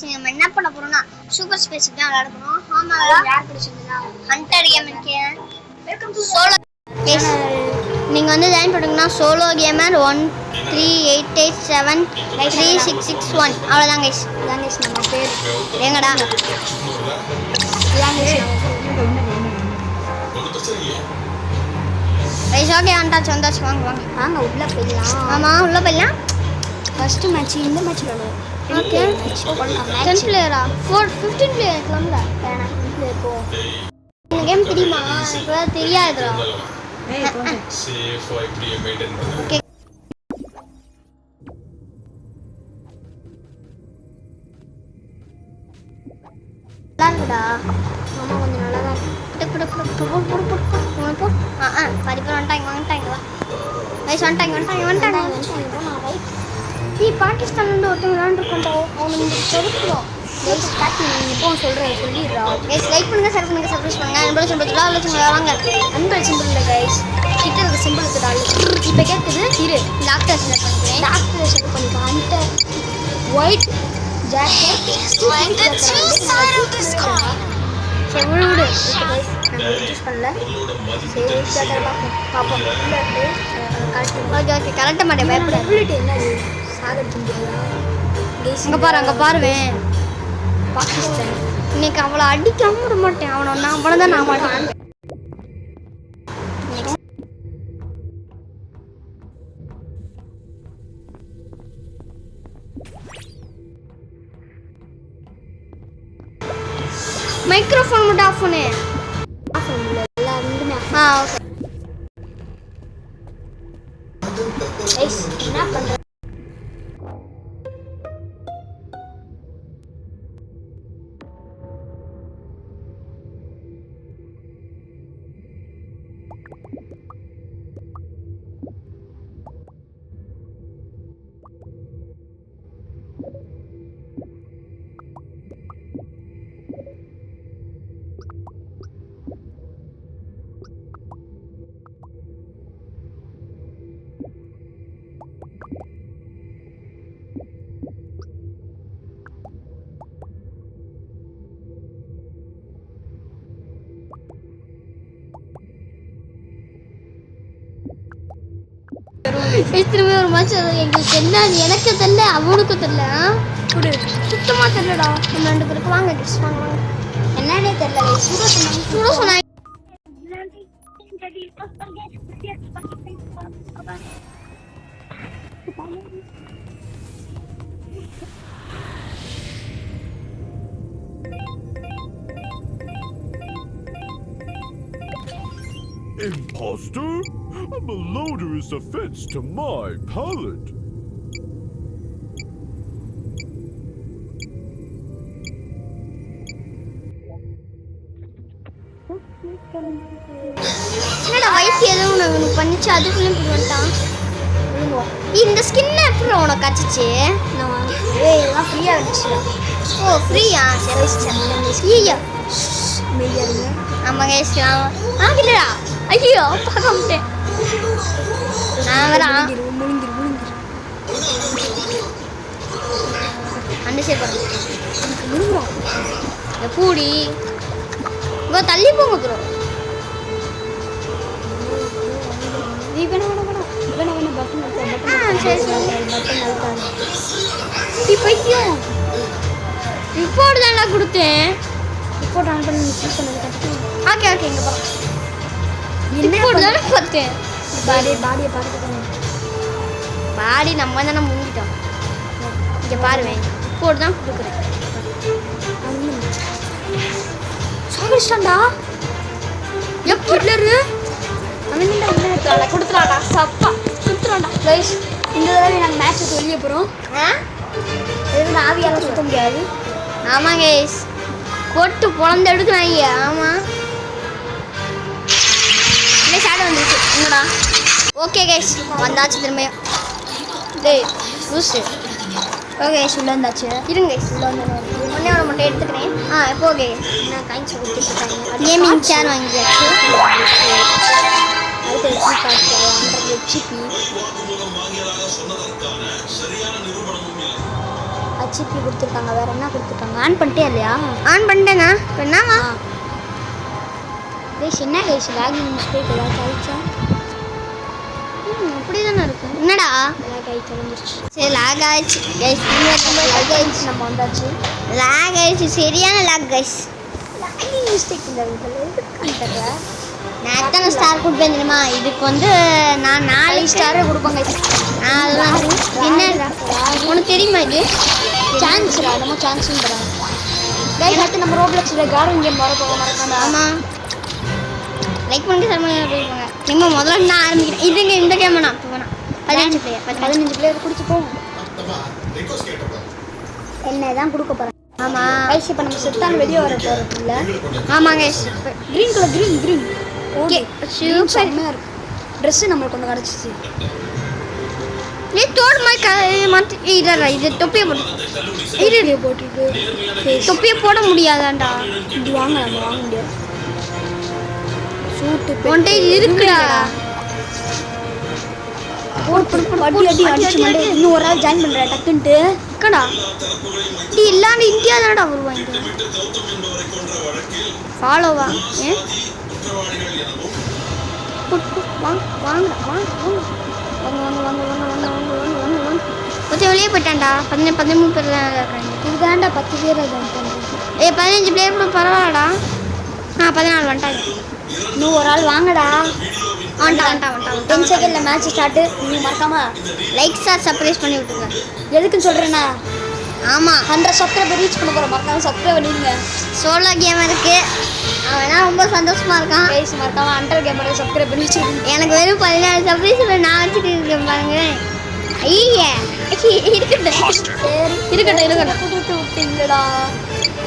நம்ம என்ன பண்ண போறோம்னா சூப்பர் ஸ்பேஸ் தான் விளையாட போறோம். ஆமா, யார் பிடிச்சிருந்தா ஹண்டர் கேமர்க்கு வெல்கம் டு சோலோ. எஸ், நீங்க வந்து ஜாயின் பண்ணுங்கன்னா சோலோ கேமர் 1388736661 அவ்வளவுதான் கைஸ். இதான் கைஸ் நம்ம பேர். எங்கடா கைஸ்? ஓகே, வந்தாச்சு. வாங்க உள்ள போயிடலாம். ஆமா, உள்ள போயிடலாம். ஃபர்ஸ்ட் மேட்ச் இந்த மேட்ச் விளையாடுவோம். ஓகே, 10 பிளேயரா 15 பிளேயர் இருக்கலாம்ல? வேணா, 10 பிளேயர் போ. இந்த கேம் தெரியுமா? எனக்கு தெரியாதுடா. சேஃபா இப்படி மெயின்टेन பண்ணு. ஓகே, நல்லாடா. மாமா கொஞ்சம் நல்லா தான். போ. பரிபூர் வந்துட்டாங்க வா. கைஸ் வந்துட்டாங்க. பாகிஸ்தான்ல ஒருத்தவங்க விளையாண்டுருக்கோண்டா. அவனுக்கு செருப்புடும். கைஸ் பாத்தி இப்போ சொல்லிடுறா. கைஸ் லைக் பண்ணுங்க, ஷேர் பண்ணுங்க, சப்ஸ்கிரைப் பண்ணுங்க. அன்போட சிம்பிள் வாங்க. அன்போட சிம்பிள் இல்லை கைஸ், கிட்ட இருக்க சிம்பிள் இருக்குடா. இப்போ கேட்குது இரு, டாக்டர் செலக்ட் பண்ணிக்கிறேன். டாக்டர் செலக்ட் பண்ணிக்கலாம். அந்த ஒயிட் ஜாக்கெட் சரி விடு. சூஸ் பண்ணல. சரி பார்ப்போம். ஓகே கரெக்டாக மாட்டேன், பயப்பட. என்ன அங்க பாருவேன். பாகிஸ்தான் இன்னைக்கு அவளை அடிக்காம விட மாட்டேன். அவனதான் நான் மாட்டேன். மைக்ரோஃபோன் மட்டும் ஆஃப் பண்ணு. ஓகே என்ன பண்ற? திரும்ப ஒரு மேட்ச் எங்களுக்கு என்ன எனக்கு தெரியல, அவனுக்கும் தெரியல. சுத்தமா தெரியலடா. நம்ம 2 பேருக்கு வாங்க என்னன்னே தெரியல. சுட சொன்னாங்க. Imposter? A malodorous offense to my palate. என்னடா வயசு ஏதோ உனக்கு பண்ணிச்சு, அதுக்குள்ளே போட்டுட்டான். இந்த ஸ்கின் எப்படி உனக்கு கச்சிச்சு? இதெல்லாம் ஃப்ரீயாக இருந்துச்சு. ஓ ஃப்ரீயா? சரி. ஆமாம் கைஸ். இல்லடா, ஐயோ பார்க்க மாட்டேன். அந்த சைடு பூடி தள்ளி போங்க ப்ரோ. பைத்தியம் ரிப்போர்ட் தானே கொடுத்தேன். ரிப்போர்ட் ஆன் பண்ணி சூஸ் பண்ணது. ஓகே இங்கே பா. ரிப்போர்ட் தானே பார்த்தேன். பாடியை பார்த்துக்கோங்க. பாடி நம்ம தானே முங்கிட்டோம். இங்கே பாருவேன், ரிப்போர்ட் தான் கொடுக்குறேன். சாகடிச்சிட்டான்டா. எப்படி கொடுத்துறாடா சப்பா கொடுத்துறாடா. கைஸ் இந்த தடவை நாங்கள் மேட்ச்சுக்கு வெளியே போகிறோம். எதுவும் ஆவியால் சுத்த முடியாது. ஆமாம் கைஸ், போட்டு பொழந்து எடுக்கிறாங்க. ஆமாம் இல்லை ஷேடோ வந்துருச்சு. என்னடா? ஓகே கைஸ் வந்தாச்சு திரும்பியும். டேய் லூஸு. ஓகே கைஸ் உள்ள வந்தாச்சு. இருங்க கைஸ் உள்ள வந்து முன்னே மட்டும் எடுத்துக்கிறேன். எப்போ ஓகே நான் காய்ச்சி கொடுத்துருக்காங்க. கேமிங் சேர் வாங்கியாச்சு. அடுத்து ஹெச்பி ஹெச்பி கொடுத்துருக்காங்க. வேற என்ன கொடுத்துருக்காங்க? ஆன் பண்ணிட்டே இல்லையா? ஆன் பண்ணிட்டேங்க. இப்போ என்னவா கைஸ்? என்ன கைஸ் லாகிங் மிஸ்டேக் ஏதாவது ஆயிடுச்சா? அப்படி தானே இருக்கும். என்னடா லாக் ஆகி தெரிஞ்சிருச்சு. சரி லாக் ஆயிடுச்சு கைஸ். லாக் ஆயிடுச்சு. நம்ம வந்தாச்சு. லாக் ஆயிடுச்சு. சரியான லாக் கைஸ். லாகிங் மிஸ்டேக் இல்லை இதில் எதுக்கு நான் எத்தனை ஸ்டார் கொடுப்பேன் தெரியுமா? இதுக்கு வந்து நான் 4 ஸ்டாரே கொடுப்பேன் கைஸ். அதெல்லாம் என்ன உனக்கு தெரியுமா? இது சான்ஸ்ரா நம்ம சான்ஸும் தராங்க கைஸ். அடுத்து நம்ம ரோப்ளக்ஸில் கார்டன் கேம் வர போக மறக்காம. ஆமாம் லைக் பண்ணி சர்மனியாக போயிருப்பாங்க. நம்ம முதல்ல நான் ஆரம்பிக்கிறேன். இதுங்க இந்த கேம் வேணாம். இப்போ வேணாம். 15 பிளேயர் குடிச்சு போவோம். என்ன தான் கொடுக்க போகிறேன். ஆமாம் கைஸ். இப்போ நம்ம செத்தான் வெளியே வர போகிறது இல்லை. ஆமாம் guys. Green colour green okay சூப்பராக இருக்கு. ட்ரெஸ்ஸு நம்மளுக்கு ஒன்று கிடச்சிச்சு. நீ தோடு மாதிரி மாற்றி இதா இது தொப்பியை போட்டு இது போட்டுட்டு தொப்பியை போட முடியாதாண்டா. இது வாங்க நம்ம வாங்க முடியாது. சூட்டு ஒன்றை இருக்குடா. அடி அடிச்சு இன்னும் ஒரு ஆள் ஜாயின் பண்ணுறேன் டக்குன்ட்டு இருக்கடா. நீ இல்லாமல் இந்தியா தானடா வருவாங்க. ஃபாலோவா ஏன் வாங்கடா வாங்க கொஞ்சம் வெளியே போயிட்டான்டா. 13 பேர் தான் இருக்காங்க. இதுதான்டா 10 பேர். 15 பிளேயர் கூட பரவாயில்லடா. 14 வந்துட்டாங்க. இன்னும் ஒரு ஆள் வாங்கடா. வந்துட்டான் 10 செகண்டில் மேட்ச் ஸ்டார்ட்டு. நீங்கள் மறக்காம லைக் ஸ்டார் சர்ப்ரைஸ் பண்ணி விட்டுருங்க. எதுக்குன்னு சொல்கிறேன்னா ஆமாம் 100 சப்ஸ்கிரைபர் ரீச் பண்ண போகிறோம். மறக்காம சப்ஸ்கிரைப் பண்ணிடுங்க. சோலோ கேம் இருக்குது. அவனா ரொம்ப சந்தோஷமாக இருக்கான். கைஸ் மறக்காம 100 கேமரை சப்ஸ்கிரைப் பண்ணி வச்சுருக்கேன். எனக்கு வெறும் 14 சப்ஸ்கிரைபர் நான் வச்சுட்டு இருக்கேன் பாருங்க. ஐயா இருக்கட்டும் கொடுத்து விட்டீங்களா.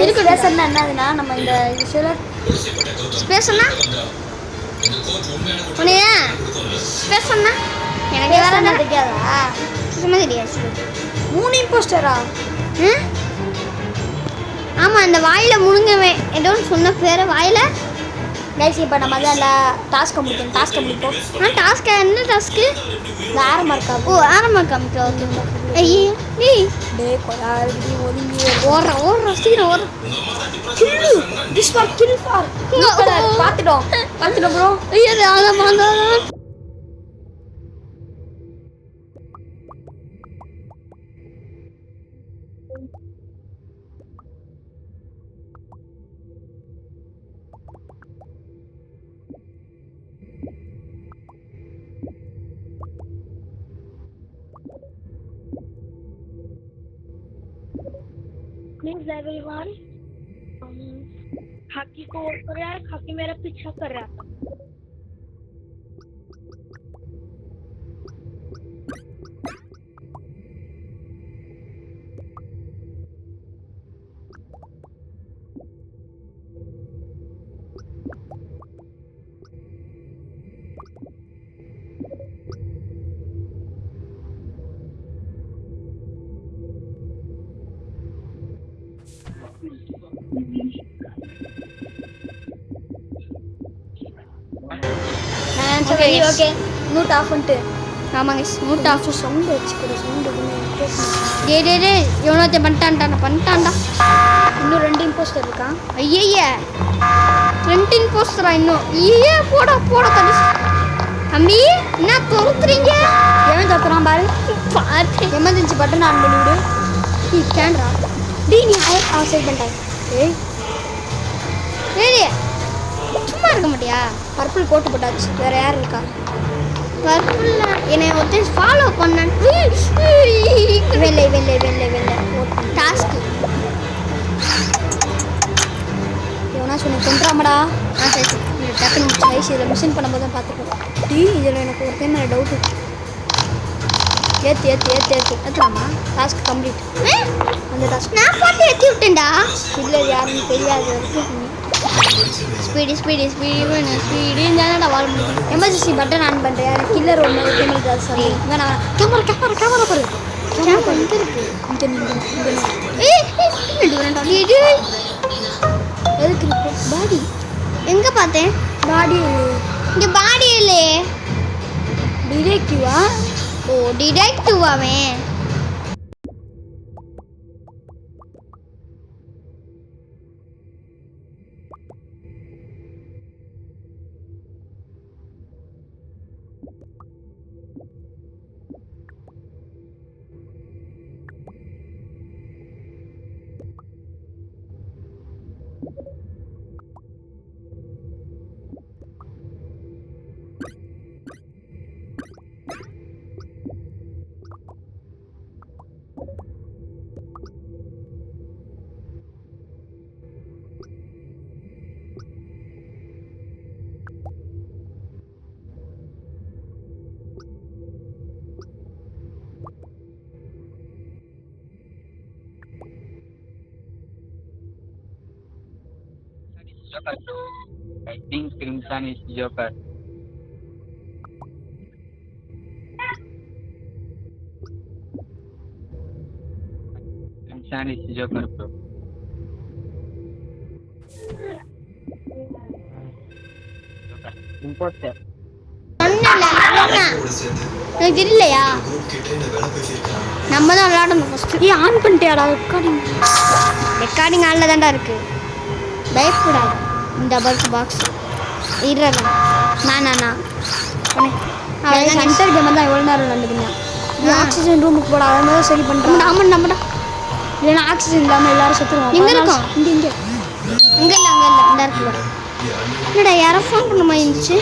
இருக்கு ஸ்பேஸ்னா என்னதுன்னா நம்ம இந்த சில ஸ்பேஸ்னா உனையா ஸ்பேஸ்னா எனக்கு வேற என்ன தெரியாதா? சும்மா தெரியாது. 3 இம்போஸ்டரா? ஆமாம் இந்த வாயில் முழுங்கவேன் ஏதோ சொன்ன பேர் வாயில். கைஸ் இப்போ நம்ம அதில் டாஸ்க்கை முடிக்கணும். டாஸ்க்கை முடிப்போம். டாஸ்க்கு என்ன டாஸ்க்கு? இந்த ஆரம்பம் ஓ ஆரம்பம் காமிக்கா. ஓகே ஐயே டே கொடாடி ஒதுங்கி ஓடுற சீக்கிரம் ஓடுற. கில்லு திஸ் ஃபார் கில் ஃபார் பார்த்துட்டோம் ப்ரோ. ஐயோ அதான் Please everyone, खाकी को और करो यार. खाकी मेरा पीछा कर रहा था. ஓகே மியூட் ஆஃப் பண்ணிட்டு. ஆமாங்க மியூட் ஆஃப். சவுண்ட் வச்சுக்கிற சவுண்ட் டே எவ்வளோ பண்ணிட்டான்டா. இன்னும் 2 இம்போஸ்டர் இருக்கான். ஐயா 2 இம்போஸ்டரா இன்னும்? ஐயே போட தம்பி. தம்பி என்ன தொறுத்துறீங்க? எவன் தொத்துறான் பாரு. பார்த்து எமர்ஜென்சி பட்டன் ஆன் பண்ணி விடு. கேண்டா நீ சைட் பண்ணிட்டேன். ஏய் சும்மா இருக்க மாட்டியா? பர்பிள் கோட்டு போட்டாச்சு. வேற யார் இருக்கா? பர்பிள் என்னை ஒருத்தன் ஃபாலோ பண்ணான். வெள்ளை டாஸ்க்கு எவனா சொன்ன கொண்டுறாமடா. சரி டக்குனு வயசு இதில் மிஷின் பண்ணும்போது தான் பார்த்துக்கோ. இதில் எனக்கு ஒரு டைம் டவுட்டு. ஏற்றுலாமா? Task complete. அந்த டாஸ்க் நான் பார்த்து ஏற்றி விட்டேன்டா. இல்லை யாருன்னு தெரியாது வரைக்கும் ஸ்பீடு தானடா வாழ முடியும். எமர்ஜென்சி பட்டன் ஆன் பண்ணுறேன். யார் கில்லர் ஒன்று கேமரா சாரி வேணாம். கேமரா பாரு. கேமரா இங்கே இருக்கு. எதுக்கு இருக்கு? பாடி எங்கே பார்த்தேன்? பாடி இங்கே பாடி இல்லையே. டிடெக்டிவா? ஓ டிடெக்டிவாவே. Joker. I think Crimson is Joker. Crimson is Joker, bro. Joker. Imposter. எனக்கு தெரியலையா நம்ம தான் விளையாடணும் ஃபஸ்ட்டு ஆன் பண்ணிட்டியாடா ரெக்கார்டிங் ஆனில் தான்டா இருக்கு பயப்படாது இந்த பாக்ஸ் இருறா நான் சென்டர் கேம் தான் எவ்வளோ நேரம் விளாண்டுக்குங்க ஆக்சிஜன் ரூமுக்கு போட அதை மாதிரி சரி பண்ணுறோம் ஆமாம் நம்மடா இல்லைன்னா ஆக்சிஜன் இல்லாமல் எல்லாரும் செத்துருவோம் எங்கே இருக்கோம் இங்கே அங்கே இல்லை இந்த இருக்குல்ல இல்லைடா யாரோ ஃபோன் பண்ண மாதிரி இருந்துச்சு